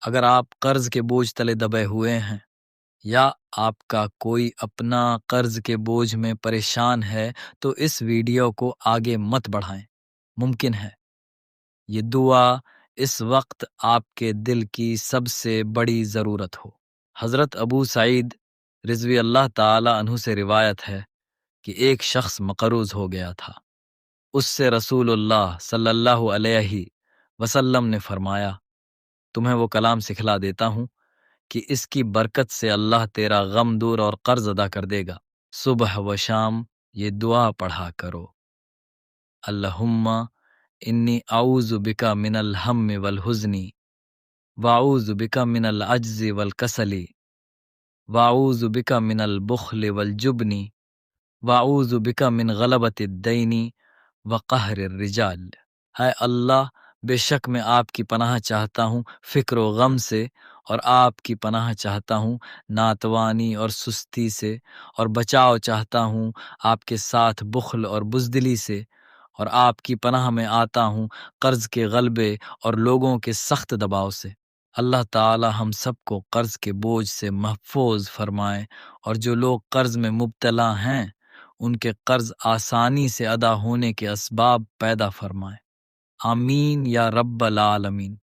اگر آپ قرض کے بوجھ تلے دبے ہوئے ہیں یا آپ کا کوئی اپنا قرض کے بوجھ میں پریشان ہے تو اس ویڈیو کو آگے مت بڑھائیں۔ ممکن ہے یہ دعا اس وقت آپ کے دل کی سب سے بڑی ضرورت ہو۔ حضرت ابو سعید رضوی اللہ تعالی عنہ سے روایت ہے کہ ایک شخص مقروض ہو گیا تھا۔ اس سے رسول اللہ صلی اللہ علیہ وسلم نے فرمایا، تمہیں وہ کلام سکھلا دیتا ہوں کہ اس کی برکت سے اللہ تیرا غم دور اور قرض ادا کر دے گا۔ صبح و شام یہ دعا پڑھا کرو، اللہم انی اعوذ بک من الہم والحزن واعوذ بک من العجز والکسل واعوذ بک من البخل والجبن واعوذ بک من غلبۃ الدین وقہر الرجال۔ اے اللہ، بے شک میں آپ کی پناہ چاہتا ہوں فکر و غم سے، اور آپ کی پناہ چاہتا ہوں ناتوانی اور سستی سے، اور بچاؤ چاہتا ہوں آپ کے ساتھ بخل اور بزدلی سے، اور آپ کی پناہ میں آتا ہوں قرض کے غلبے اور لوگوں کے سخت دباؤ سے۔ اللہ تعالی ہم سب کو قرض کے بوجھ سے محفوظ فرمائے، اور جو لوگ قرض میں مبتلا ہیں ان کے قرض آسانی سے ادا ہونے کے اسباب پیدا فرمائے۔ آمین یا رب العالمین۔